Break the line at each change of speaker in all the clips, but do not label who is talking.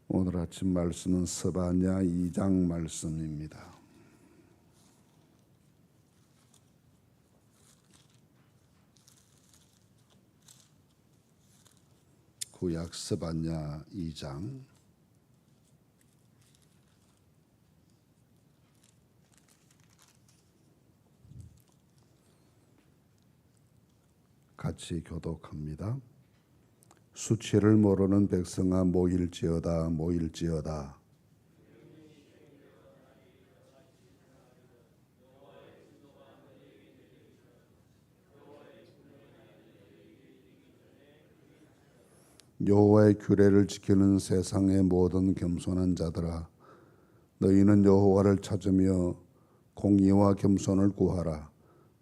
오늘 아침 말씀은 스바냐 2장 말씀입니다. 구약 스바냐 2장 같이 교독합니다. 수치를 모르는 백성아 모일지어다 모일지어다. 여호와의 규례를 지키는 세상의 모든 겸손한 자들아, 너희는 여호와를 찾으며 공의와 겸손을 구하라.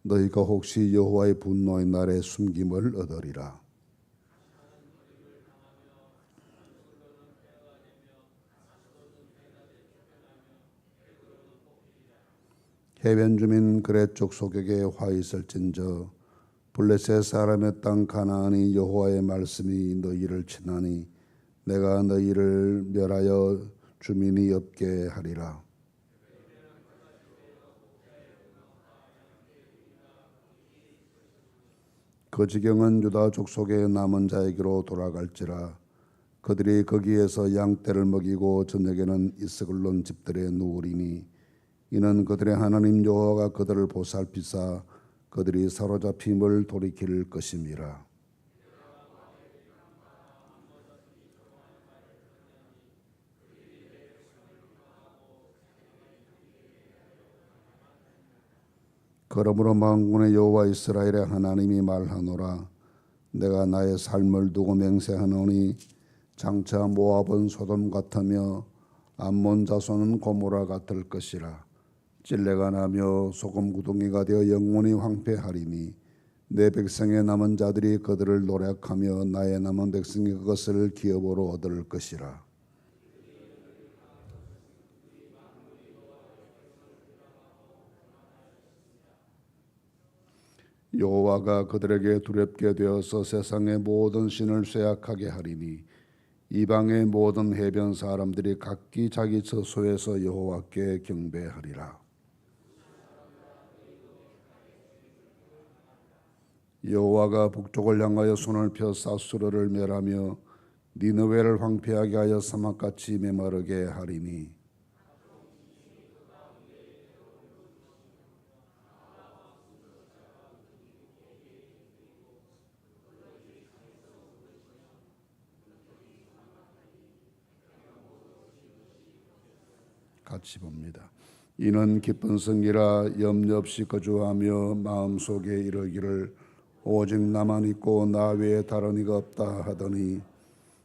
너희가 혹시 여호와의 분노의 날에 숨김을 얻으리라. 해변 주민 그렛 족속에게 화 있을진저 블레셋 사람의 땅 가나안이 여호와의 말씀이 너희를 치나니 내가 너희를 멸하여 주민이 없게 하리라. 그 지경은 유다 족속의 남은 자에게로 돌아갈지라. 그들이 거기에서 양떼를 먹이고 저녁에는 이스글론 집들에 누우리니 이는 그들의 하나님 여호와가 그들을 보살피사 그들이 사로잡힘을 돌이킬 것임이라. 그러므로 만군의 여호와 이스라엘의 하나님이 말하노라. 내가 나의 삶을 두고 맹세하노니 장차 모압은 소돔 같으며 암몬 자손은 고모라 같을 것이라. 찔레가 나며 소금 구덩이가 되어 영원히 황폐하리니 내 백성의 남은 자들이 그들을 노력하며 나의 남은 백성이 그것을 기업으로 얻을 것이라. 여호와가 그들에게 두렵게 되어서 세상의 모든 신을 쇠약하게 하리니 이방의 모든 해변 사람들이 각기 자기 처소에서 여호와께 경배하리라. 여호와가 북쪽을 향하여 손을 펴 사수르를 멸하며 니느웨를 황폐하게 하여 사막같이 메마르게 하리니 같이 봅니다. 이는 기쁜 성이라 염려 없이 거주하며 마음속에 이르기를 오직 나만 있고 나 외에 다른 이가 없다 하더니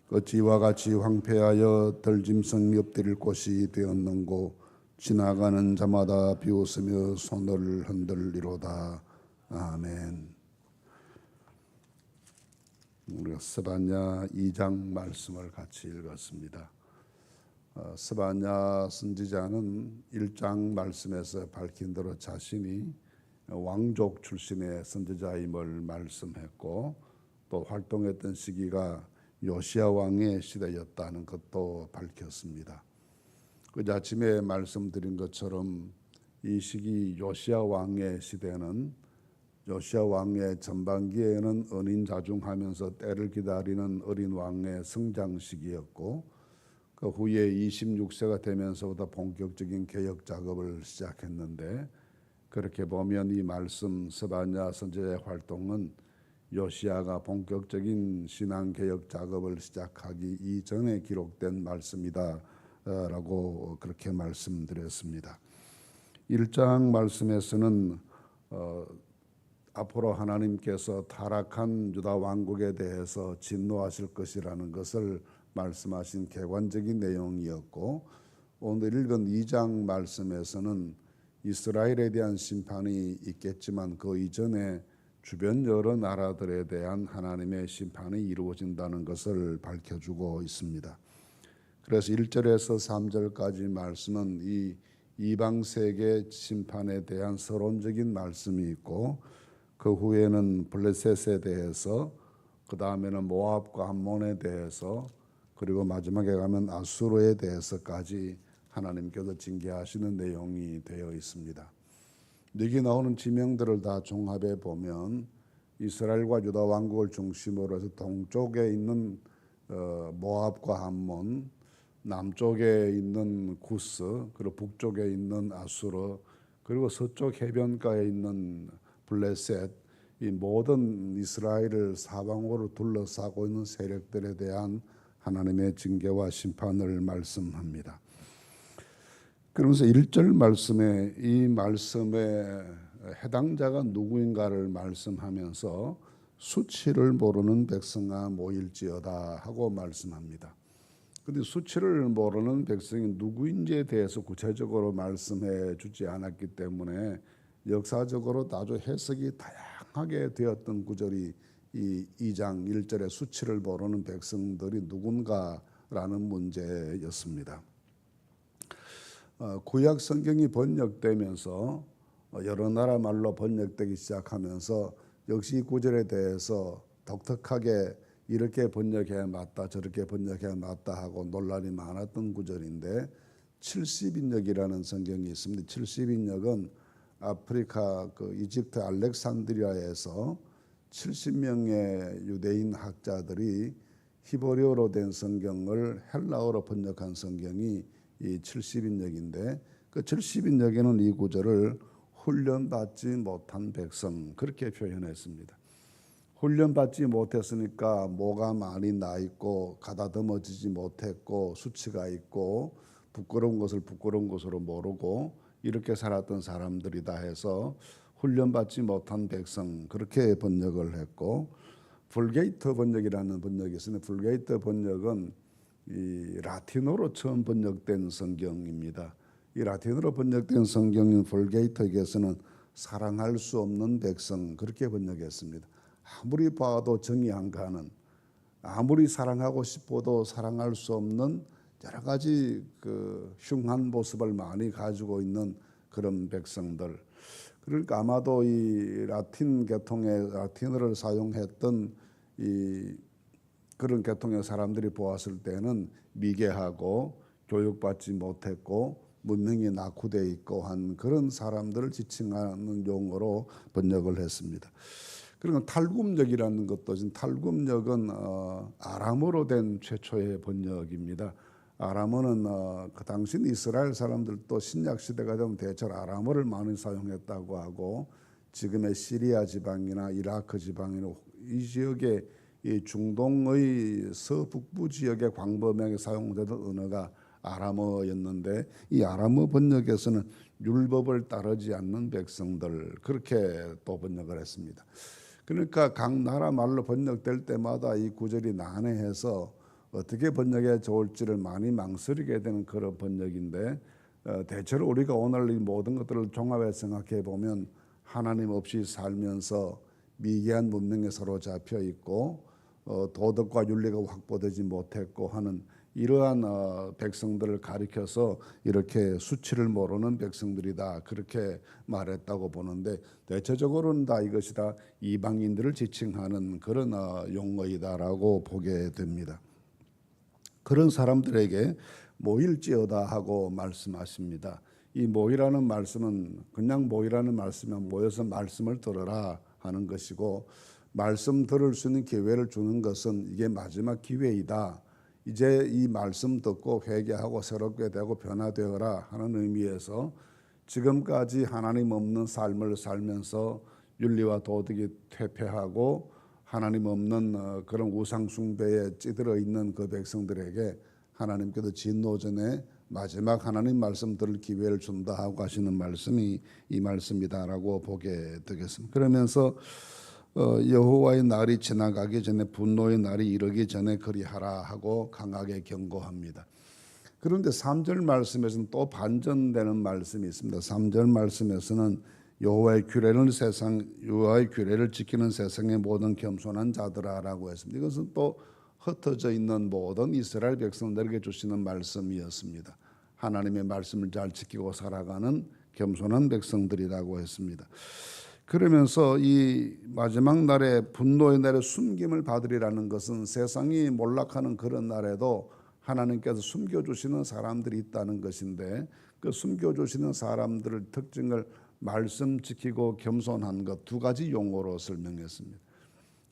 어찌 이와 같이 황폐하여 덜짐승 엎드릴 곳이 되었는고 지나가는 자마다 비웃으며 손을 흔들리로다. 아멘. 우리가 스바냐 2장 말씀을 같이 읽었습니다. 스바냐 선지자는 1장 말씀에서 밝힌 대로 자신이 왕족 출신의 선지자임을 말씀했고 또 활동했던 시기가 요시야 왕의 시대였다는 것도 밝혔습니다. 그 아침에 말씀드린 것처럼 이 시기 요시야 왕의 시대는 요시야 왕의 전반기에는 은인자중하면서 때를 기다리는 어린 왕의 성장 시기였고 그 후에 26세가 되면서부터 본격적인 개혁 작업을 시작했는데 그렇게 보면 이 말씀 스바냐 선지자의 활동은 요시야가 본격적인 신앙 개혁 작업을 시작하기 이전에 기록된 말씀이다 라고 그렇게 말씀드렸습니다. 1장 말씀에서는 앞으로 하나님께서 타락한 유다 왕국에 대해서 진노하실 것이라는 것을 말씀하신 객관적인 내용이었고 오늘 읽은 2장 말씀에서는 이스라엘에 대한 심판이 있겠지만 그 이전에 주변 여러 나라들에 대한 하나님의 심판이 이루어진다는 것을 밝혀주고 있습니다. 그래서 1절에서 3절까지 말씀은 이 이방 세계 심판에 대한 서론적인 말씀이 있고 그 후에는 블레셋에 대해서 그 다음에는 모압과 암몬에 대해서 그리고 마지막에 가면 아수르에 대해서까지 하나님께서 징계하시는 내용이 되어 있습니다. 여기 나오는 지명들을 다 종합해 보면 이스라엘과 유다 왕국을 중심으로 해서 동쪽에 있는 모압과 암몬, 남쪽에 있는 구스, 그리고 북쪽에 있는 아수르, 그리고 서쪽 해변가에 있는 블레셋, 이 모든 이스라엘을 사방으로 둘러싸고 있는 세력들에 대한 하나님의 징계와 심판을 말씀합니다. 그러면서 1절 말씀에 이 말씀의 해당자가 누구인가를 말씀하면서 수치를 모르는 백성아 모일지어다 하고 말씀합니다. 그런데 수치를 모르는 백성이 누구인지에 대해서 구체적으로 말씀해 주지 않았기 때문에 역사적으로 아주 해석이 다양하게 되었던 구절이 이 2장 1절의 수치를 모르는 백성들이 누군가라는 문제였습니다. 구약 성경이 번역되면서 여러 나라 말로 번역되기 시작하면서 역시 이 구절에 대해서 독특하게 이렇게 번역해야 맞다 저렇게 번역해야 맞다 하고 논란이 많았던 구절인데 70인역이라는 성경이 있습니다. 70인역은 아프리카 이집트 알렉산드리아에서 70명의 유대인 학자들이 히브리어로 된 성경을 헬라어로 번역한 성경이 이 70인역인데 그 70인역에는 이 구절을 훈련받지 못한 백성 그렇게 표현했습니다. 훈련받지 못했으니까 뭐가 많이 나 있고 가다듬어지지 못했고 수치가 있고 부끄러운 것을 부끄러운 것으로 모르고 이렇게 살았던 사람들이다 해서 훈련받지 못한 백성 그렇게 번역을 했고 풀게이터 번역이라는 번역이 있습니다. 풀게이터 번역은 이 라틴어로 처음 번역된 성경입니다. 이 라틴어로 번역된 성경인 풀게이터에서는 사랑할 수 없는 백성 그렇게 번역했습니다. 아무리 봐도 정이 안 가는 아무리 사랑하고 싶어도 사랑할 수 없는 여러 가지 흉한 모습을 많이 가지고 있는 그런 백성들. 그러니까 아마도 이 라틴 계통의 라틴어를 사용했던 이 그런 계통의 사람들이 보았을 때는 미개하고 교육받지 못했고 문명이 낙후되어 있고 한 그런 사람들을 지칭하는 용어로 번역을 했습니다. 그리고 탈굼역이라는 것도 지금 탈굼역은 아람어로 된 최초의 번역입니다. 아람어는 그 당시 이스라엘 사람들도 신약 시대가 되면 대체로 아람어를 많이 사용했다고 하고 지금의 시리아 지방이나 이라크 지방이나 이 지역의 이 중동의 서북부 지역의 광범위하게 사용되던 언어가 아람어였는데 이 아람어 번역에서는 율법을 따르지 않는 백성들 그렇게 또 번역을 했습니다. 그러니까 각 나라 말로 번역될 때마다 이 구절이 난해해서 어떻게 번역해 좋을지를 많이 망설이게 되는 그런 번역인데 대체로 우리가 오늘 이 모든 것들을 종합해 생각해 보면 하나님 없이 살면서 미개한 문명에 사로잡혀 있고 도덕과 윤리가 확보되지 못했고 하는 이러한 백성들을 가리켜서 이렇게 수치를 모르는 백성들이다 그렇게 말했다고 보는데 대체적으로는 다 이것이 다 이방인들을 지칭하는 그런 용어이다라고 보게 됩니다. 그런 사람들에게 모일지어다 하고 말씀하십니다. 이 모이라는 말씀은 그냥 모이라는 말씀은 모여서 말씀을 들어라 하는 것이고 말씀 들을 수 있는 기회를 주는 것은 이게 마지막 기회이다. 이제 이 말씀 듣고 회개하고 새롭게 되고 변화되어라 하는 의미에서 지금까지 하나님 없는 삶을 살면서 윤리와 도덕이 퇴폐하고 하나님 없는 그런 우상 숭배에 찌들어 있는 그 백성들에게 하나님께서 진노전에 마지막 하나님 말씀 들을 기회를 준다 하고 하시는 말씀이 이 말씀이다라고 보게 되겠습니다. 그러면서 여호와의 날이 지나가기 전에 분노의 날이 이르기 전에 그리하라 하고 강하게 경고합니다. 그런데 3절 말씀에서는 또 반전되는 말씀이 있습니다. 3절 말씀에서는 여호와의 규례를 지키는 세상의 모든 겸손한 자들아라고 했습니다. 이것은 또 흩어져 있는 모든 이스라엘 백성들에게 주시는 말씀이었습니다. 하나님의 말씀을 잘 지키고 살아가는 겸손한 백성들이라고 했습니다. 그러면서 이 마지막 날에 분노의 날에 숨김을 받으리라는 것은 세상이 몰락하는 그런 날에도 하나님께서 숨겨주시는 사람들이 있다는 것인데, 그 숨겨주시는 사람들의 특징을 말씀 지키고 겸손한 것 두 가지 용어로 설명했습니다.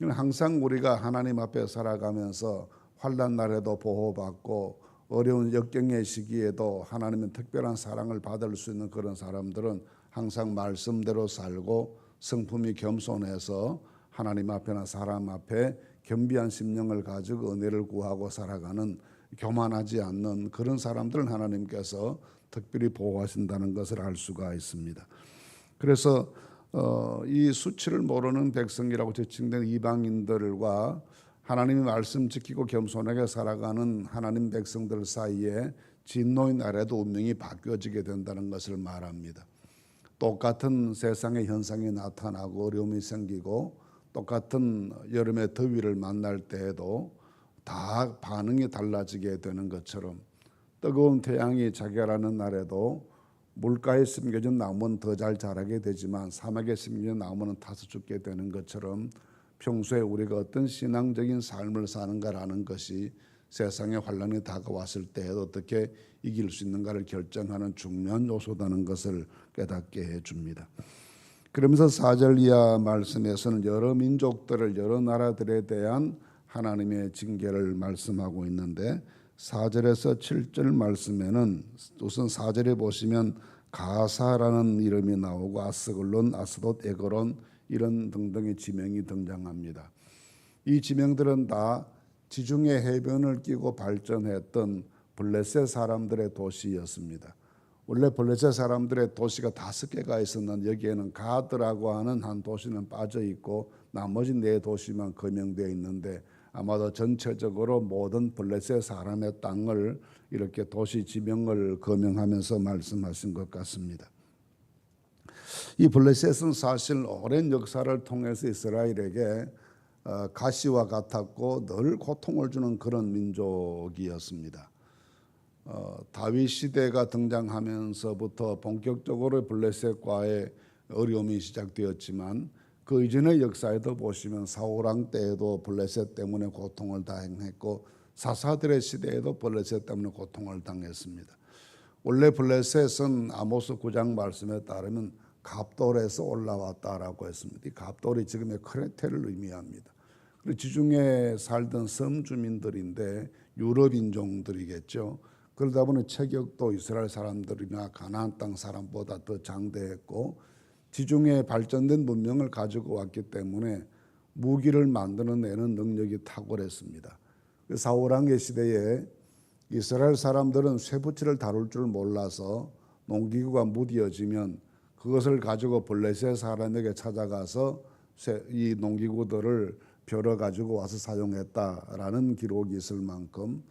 항상 우리가 하나님 앞에 살아가면서 환난 날에도 보호받고 어려운 역경의 시기에도 하나님의 특별한 사랑을 받을 수 있는 그런 사람들은 항상 말씀대로 살고 성품이 겸손해서 하나님 앞에나 사람 앞에 겸비한 심령을 가지고 은혜를 구하고 살아가는, 교만하지 않는 그런 사람들은 하나님께서 특별히 보호하신다는 것을 알 수가 있습니다. 그래서 이 수치를 모르는 백성이라고 지칭된 이방인들과 하나님의 말씀 지키고 겸손하게 살아가는 하나님 백성들 사이에 진노의 날에도 운명이 바뀌어지게 된다는 것을 말합니다. 똑같은 세상의 현상이 나타나고 어려움이 생기고 똑같은 여름의 더위를 만날 때에도 다 반응이 달라지게 되는 것처럼, 뜨거운 태양이 자결하는 날에도 물가에 심겨진 나무는 더 잘 자라게 되지만 사막에 심겨진 나무는 타서 죽게 되는 것처럼, 평소에 우리가 어떤 신앙적인 삶을 사는가라는 것이 세상의 환란이 다가왔을 때 어떻게 이길 수 있는가를 결정하는 중요한 요소다는 것을 깨닫게 해줍니다. 그러면서 4절 이하 말씀에서는 여러 민족들을, 여러 나라들에 대한 하나님의 징계를 말씀하고 있는데, 4절에서 7절 말씀에는 우선 4절에 보시면 가사라는 이름이 나오고 아스글론, 아스돗, 에그론 이런 등등의 지명이 등장합니다. 이 지명들은 다 지중해 해변을 끼고 발전했던 블레셋 사람들의 도시였습니다. 원래 블레셋 사람들의 도시가 5개가 있었는데 여기에는 가드라고 하는 한 도시는 빠져 있고 나머지 4도시만 거명되어 있는데, 아마도 전체적으로 모든 블레셋 사람의 땅을 이렇게 도시 지명을 거명하면서 말씀하신 것 같습니다. 이 블레셋은 사실 오랜 역사를 통해서 이스라엘에게 가시와 같았고 늘 고통을 주는 그런 민족이었습니다. 다윗 시대가 등장하면서부터 본격적으로 블레셋과의 어려움이 시작되었지만, 그 이전의 역사에도 보시면 사울왕 때에도 블레셋 때문에 고통을 당했고 사사들의 시대에도 블레셋 때문에 고통을 당했습니다. 원래 블레셋은 아모스 9장 말씀에 따르면 갑돌에서 올라왔다라고 했습니다. 이 갑돌이 지금의 크레테를 의미합니다. 그리고 지중해 살던 섬 주민들인데 유럽 인종들이겠죠. 그러다 보니 체격도 이스라엘 사람들이나 가나안 땅 사람보다 더 장대했고 지중해 발전된 문명을 가지고 왔기 때문에 무기를 만들어내는 능력이 탁월했습니다. 사울왕의 시대에 이스라엘 사람들은 쇠붙이를 다룰 줄 몰라서 농기구가 무뎌지면 그것을 가지고 블레셋 사람에게 찾아가서 이 농기구들을 벼러 가지고 와서 사용했다라는 기록이 있을 만큼,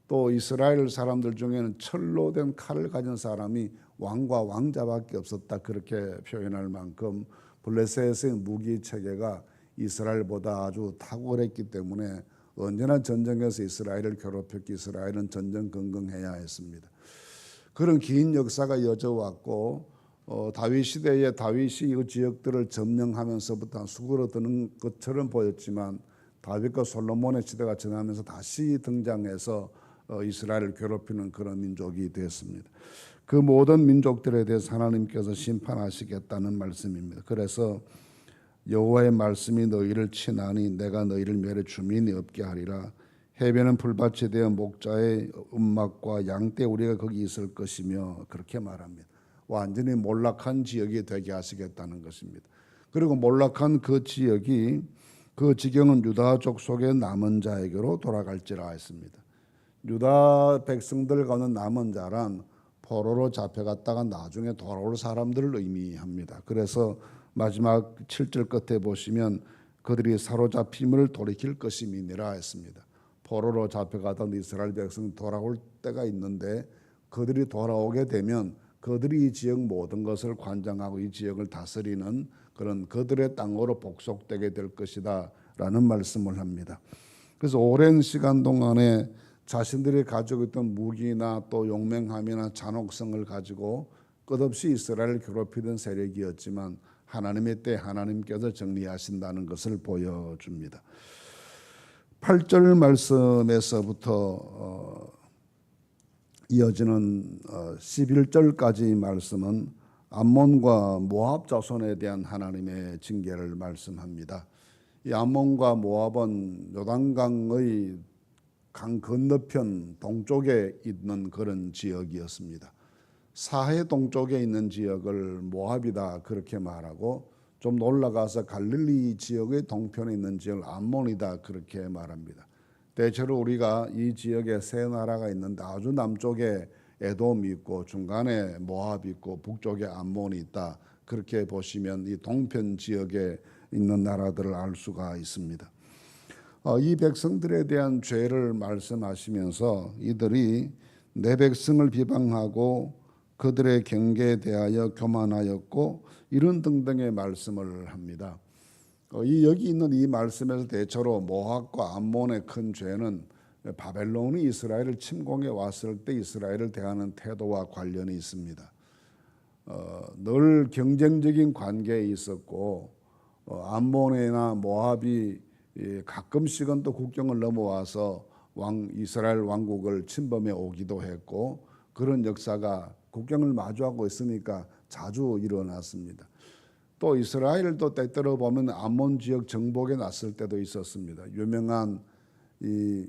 또 이스라엘 사람들 중에는 철로 된 칼을 가진 사람이 왕과 왕자밖에 없었다, 그렇게 표현할 만큼 블레셋의 무기 체계가 이스라엘보다 아주 탁월했기 때문에 언제나 전쟁에서 이스라엘을 괴롭혔기, 이스라엘은 전전긍긍해야 했습니다. 그런 긴 역사가 이어져왔고 다윗 시대에 다윗이 이 지역들을 점령하면서부터 수그러드는 것처럼 보였지만 다윗과 솔로몬의 시대가 지나면서 다시 등장해서 이스라엘을 괴롭히는 그런 민족이 되었습니다. 그 모든 민족들에 대해서 하나님께서 심판하시겠다는 말씀입니다. 그래서 여호와의 말씀이 너희를 치나니 내가 너희를 멸해 주민이 없게 하리라. 해변은 풀밭이 되어 목자의 움막과 양떼우리가 거기 있을 것이며, 그렇게 말합니다. 완전히 몰락한 지역이 되게 하시겠다는 것입니다. 그리고 몰락한 그 지역이, 그 지경은 유다 족속의 남은 자에게로 돌아갈지라 했습니다. 유다 백성들 가운데 남은 자란 포로로 잡혀갔다가 나중에 돌아올 사람들을 의미합니다. 그래서 마지막 7절 끝에 보시면 그들이 사로잡힘을 돌이킬 것임이니라 했습니다. 포로로 잡혀가던 이스라엘 백성이 돌아올 때가 있는데, 그들이 돌아오게 되면 그들이 이 지역 모든 것을 관장하고 이 지역을 다스리는 그런 그들의 땅으로 복속되게 될 것이다 라는 말씀을 합니다. 그래서 오랜 시간 동안에 자신들이 가지고 있던 무기나 또 용맹함이나 잔혹성을 가지고 끝없이 이스라엘을 괴롭히던 세력이었지만, 하나님의 때 하나님께서 정리하신다는 것을 보여줍니다. 8절 말씀에서부터 이어지는 11절까지 말씀은 암몬과 모압 자손에 대한 하나님의 징계를 말씀합니다. 이 암몬과 모압은 요단강의 강 건너편 동쪽에 있는 그런 지역이었습니다. 사해 동쪽에 있는 지역을 모압이다 그렇게 말하고 좀 올라가서 갈릴리 지역의 동편에 있는 지역을 암몬이다 그렇게 말합니다. 대체로 우리가 이 지역에 세 나라가 있는데 아주 남쪽에 에돔이 있고 중간에 모압이 있고 북쪽에 암몬이 있다 그렇게 보시면 이 동편 지역에 있는 나라들을 알 수가 있습니다. 이 백성들에 대한 죄를 말씀하시면서 이들이 내 백성을 비방하고 그들의 경계에 대하여 교만하였고 이런 등등의 말씀을 합니다. 여기 있는 이 말씀에서 대체로 모압과 암몬의 큰 죄는 바벨론이 이스라엘을 침공해 왔을 때 이스라엘을 대하는 태도와 관련이 있습니다. 늘 경쟁적인 관계에 있었고 암몬이나 모압이 가끔씩은 또 국경을 넘어와서 이스라엘 왕국을 침범해 오기도 했고 그런 역사가 국경을 마주하고 있으니까 자주 일어났습니다. 또 이스라엘도 때때로 보면 암몬 지역 정복에 났을 때도 있었습니다. 유명한 이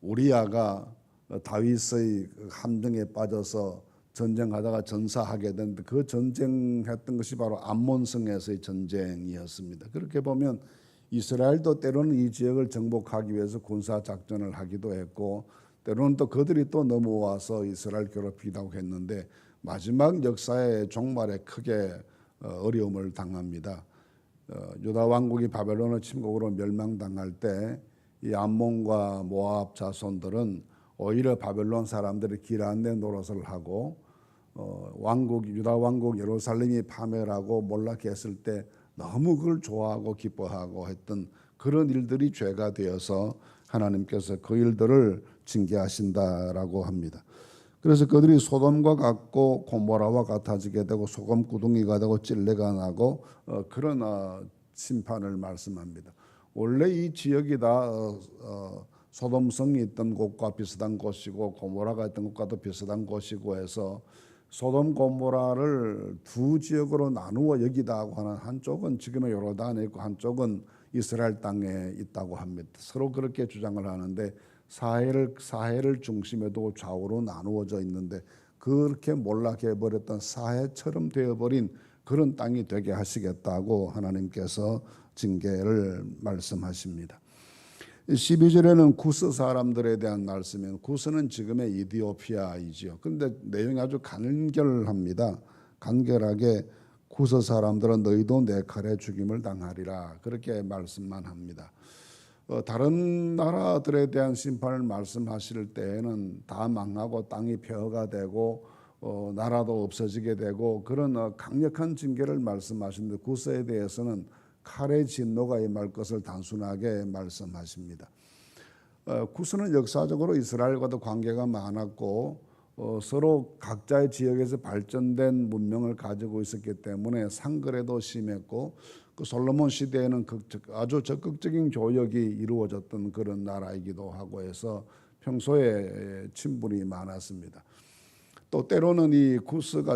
우리아가 다윗의 함정에 빠져서 전쟁하다가 전사하게 됐는데 그 전쟁했던 것이 바로 암몬성에서의 전쟁이었습니다. 그렇게 보면 이스라엘도 때로는 이 지역을 정복하기 위해서 군사 작전을 하기도 했고 때로는 또 그들이 또 넘어와서 이스라엘 괴롭히기도 했는데 마지막 역사의 종말에 크게 어려움을 당합니다. 유다 왕국이 바벨론의 침공으로 멸망당할 때 이 암몬과 모압 자손들은 오히려 바벨론 사람들이 길 안내 노릇을 하고 유다 왕국 예루살렘이 파멸하고 몰락했을 때 너무 그걸 좋아하고 기뻐하고 했던 그런 일들이 죄가 되어서 하나님께서 그 일들을 징계하신다라고 합니다. 그래서 그들이 소돔과 같고 고모라와 같아지게 되고 소금 구덩이가 되고 찔레가 나고 그런 심판을 말씀합니다. 원래 이 지역이 다 소돔성이 있던 곳과 비슷한 곳이고 고모라가 있던 곳과도 비슷한 곳이고 해서 소돔 고모라를 두 지역으로 나누어 여기다고 하는 한쪽은 지금의 요르단에 있고 한쪽은 이스라엘 땅에 있다고 합니다. 서로 그렇게 주장을 하는데 사해를 중심에 두고 좌우로 나누어져 있는데 그렇게 몰락해버렸던 사해처럼 되어버린 그런 땅이 되게 하시겠다고 하나님께서 징계를 말씀하십니다. 12절에는 구스 사람들에 대한 말씀이에요. 구스는 지금의 이디오피아이지요. 그런데 내용이 아주 간결합니다. 간결하게 구스 사람들은 너희도 내 칼에 죽임을 당하리라 그렇게 말씀만 합니다. 다른 나라들에 대한 심판을 말씀하실 때에는 다 망하고 땅이 폐허가 되고 나라도 없어지게 되고 그런 강력한 징계를 말씀하시는데 구스에 대해서는 칼의 진노가 임할 것을 단순하게 말씀하십니다. 구스는 역사적으로 이스라엘과도 관계가 많았고 서로 각자의 지역에서 발전된 문명을 가지고 있었기 때문에 상거래도 심했고 그 솔로몬 시대에는 아주 적극적인 교역이 이루어졌던 그런 나라이기도 하고 해서 평소에 친분이 많았습니다. 또 때로는 이 구스가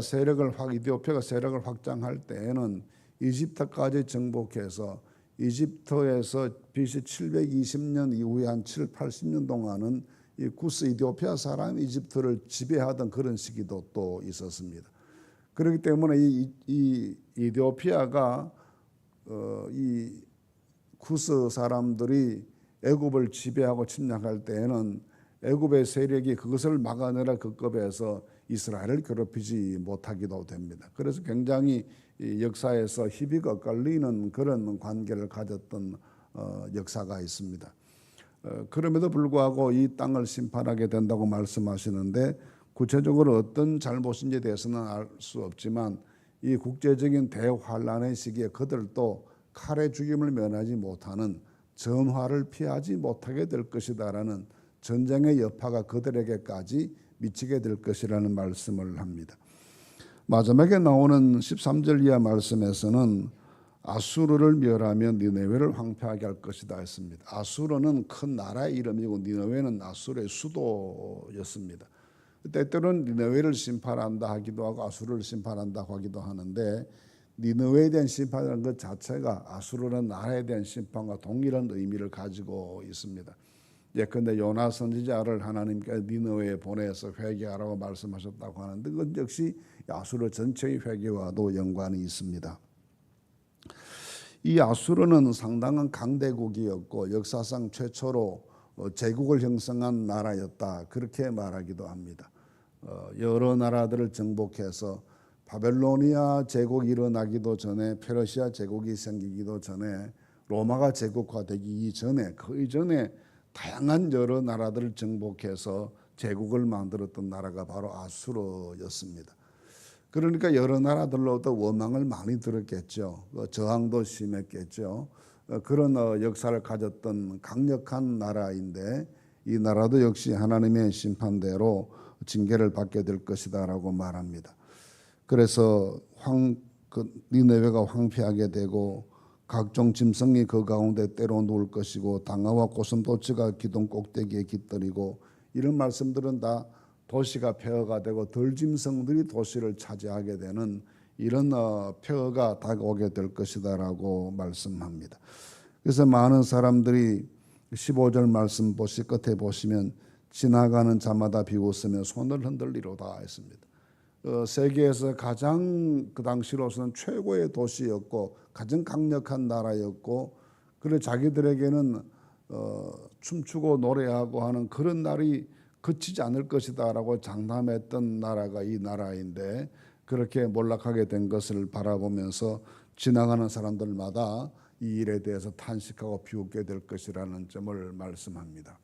이디오피아가 세력을 확장할 때에는 이집트까지 정복해서 이집트에서 BC 720년 이후에 한 7, 80년 동안은 이 구스 이디오피아 사람이 이집트를 지배하던 그런 시기도 또 있었습니다. 그렇기 때문에 이 이디오피아가 이 구스 사람들이 애굽을 지배하고 침략할 때에는 애굽의 세력이 그것을 막아내라 급급해서 이스라엘을 괴롭히지 못하기도 됩니다. 그래서 굉장히 역사에서 희비가 엇갈리는 그런 관계를 가졌던 역사가 있습니다. 그럼에도 불구하고 이 땅을 심판하게 된다고 말씀하시는데 구체적으로 어떤 잘못인지에 대해서는 알 수 없지만 이 국제적인 대환란의 시기에 그들도 칼의 죽임을 면하지 못하는 전화를 피하지 못하게 될 것이다라는 전쟁의 여파가 그들에게까지 미치게 될 것이라는 말씀을 합니다. 마지막에 나오는 13절 이하 말씀에서는 아수르를 멸하면 니네웨를 황폐하게 할 것이다 했습니다. 아수르는 큰 나라의 이름이고 니네웨는 아수르의 수도였습니다. 때때로는 니네웨를 심판한다 하기도 하고 아수르를 심판한다고 하기도 하는데, 니느웨에 대한 심판이라는 것 자체가 아수르라는 나라에 대한 심판과 동일한 의미를 가지고 있습니다. 예컨대 요나 선지자를 하나님께서 니느웨에 보내서 회개하라고 말씀하셨다고 하는데, 그것 역시 아수르 전체의 회개와도 연관이 있습니다. 이 아수르는 상당한 강대국이었고 역사상 최초로 제국을 형성한 나라였다, 그렇게 말하기도 합니다. 여러 나라들을 정복해서 바벨로니아 제국이 일어나기도 전에, 페르시아 제국이 생기기도 전에, 로마가 제국화되기 이전에, 그 이전에 다양한 여러 나라들을 정복해서 제국을 만들었던 나라가 바로 아수르였습니다. 그러니까 여러 나라들로부터 원망을 많이 들었겠죠. 저항도 심했겠죠. 그런 역사를 가졌던 강력한 나라인데, 이 나라도 역시 하나님의 심판대로 징계를 받게 될 것이다라고 말합니다. 그래서 니느웨가 황폐하게 되고 각종 짐승이 그 가운데 때로 누울 것이고 당나와 고슴도치가 기둥 꼭대기에 깃들이고, 이런 말씀들은 다 도시가 폐허가 되고 들짐승들이 도시를 차지하게 되는 이런 폐허가 다가오게 될 것이다라고 말씀합니다. 그래서 많은 사람들이 15절 말씀 끝에 보시면 지나가는 자마다 비웃으며 손을 흔들리로다 했습니다. 세계에서 가장 그 당시로서는 최고의 도시였고 가장 강력한 나라였고, 그래 자기들에게는 춤추고 노래하고 하는 그런 날이 그치지 않을 것이다라고 장담했던 나라가 이 나라인데, 그렇게 몰락하게 된 것을 바라보면서 지나가는 사람들마다 이 일에 대해서 탄식하고 비웃게 될 것이라는 점을 말씀합니다.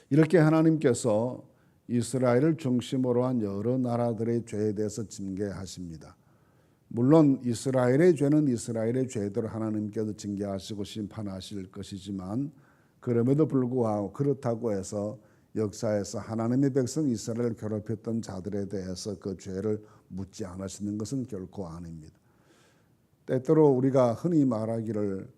이렇게 하나님께서 이스라엘을 중심으로 한 여러 나라들의 죄에 대해서 징계하십니다. 물론 이스라엘의 죄는 이스라엘의 죄대로 하나님께서 징계하시고 심판하실 것이지만, 그럼에도 불구하고 그렇다고 해서 역사에서 하나님의 백성 이스라엘을 괴롭혔던 자들에 대해서 그 죄를 묻지 않으시는 것은 결코 아닙니다. 때때로 우리가 흔히 말하기를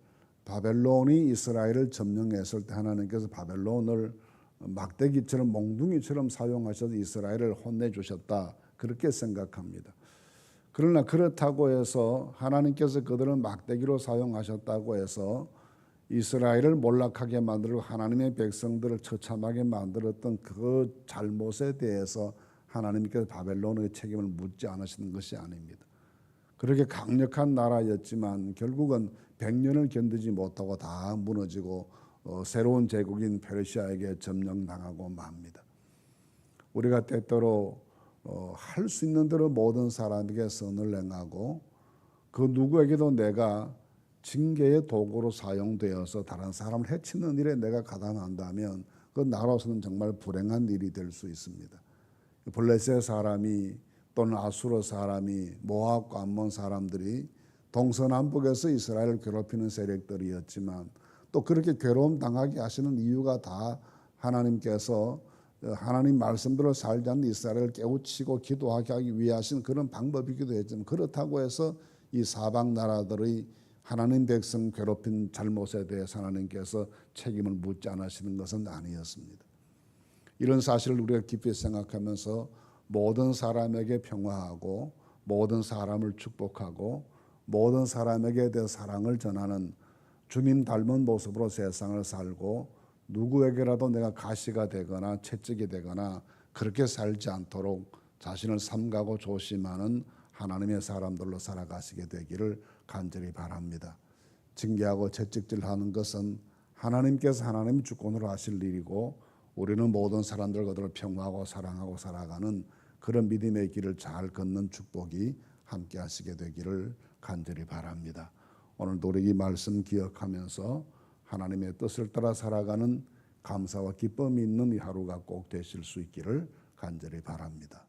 바벨론이 이스라엘을 점령했을 때 하나님께서 바벨론을 막대기처럼 몽둥이처럼 사용하셔서 이스라엘을 혼내주셨다, 그렇게 생각합니다. 그러나 그렇다고 해서 하나님께서 그들을 막대기로 사용하셨다고 해서 이스라엘을 몰락하게 만들고 하나님의 백성들을 처참하게 만들었던 그 잘못에 대해서 하나님께서 바벨론의 책임을 묻지 않으시는 것이 아닙니다. 그렇게 강력한 나라였지만 결국은 100년을 견디지 못하고 다 무너지고 새로운 제국인 페르시아에게 점령당하고 맙니다. 우리가 때때로 할 수 있는 대로 모든 사람에게 선을 행하고 그 누구에게도 내가 징계의 도구로 사용되어서 다른 사람을 해치는 일에 내가 가담한다면 그 나로서는 정말 불행한 일이 될 수 있습니다. 블레셋 사람이 또는 아수르 사람이 모압과 암몬 사람들이 동서남북에서 이스라엘을 괴롭히는 세력들이었지만, 또 그렇게 괴로움 당하게 하시는 이유가 다 하나님께서 하나님 말씀대로 살지 않는 이스라엘을 깨우치고 기도하게 하기 위해 하신 그런 방법이기도 했지만, 그렇다고 해서 이 사방 나라들의 하나님 백성 괴롭힌 잘못에 대해서 하나님께서 책임을 묻지 않으시는 것은 아니었습니다. 이런 사실을 우리가 깊이 생각하면서 모든 사람에게 평화하고 모든 사람을 축복하고 모든 사람에게 대해 사랑을 전하는 주님 닮은 모습으로 세상을 살고, 누구에게라도 내가 가시가 되거나 채찍이 되거나 그렇게 살지 않도록 자신을 삼가고 조심하는 하나님의 사람들로 살아가시게 되기를 간절히 바랍니다. 징계하고 채찍질하는 것은 하나님께서 하나님 주권으로 하실 일이고, 우리는 모든 사람들 그들을 평화하고 사랑하고 살아가는 그런 믿음의 길을 잘 걷는 축복이 함께 하시게 되기를 간절히 바랍니다. 오늘도 우리 이 말씀 기억하면서 하나님의 뜻을 따라 살아가는 감사와 기쁨이 있는 이 하루가 꼭 되실 수 있기를 간절히 바랍니다.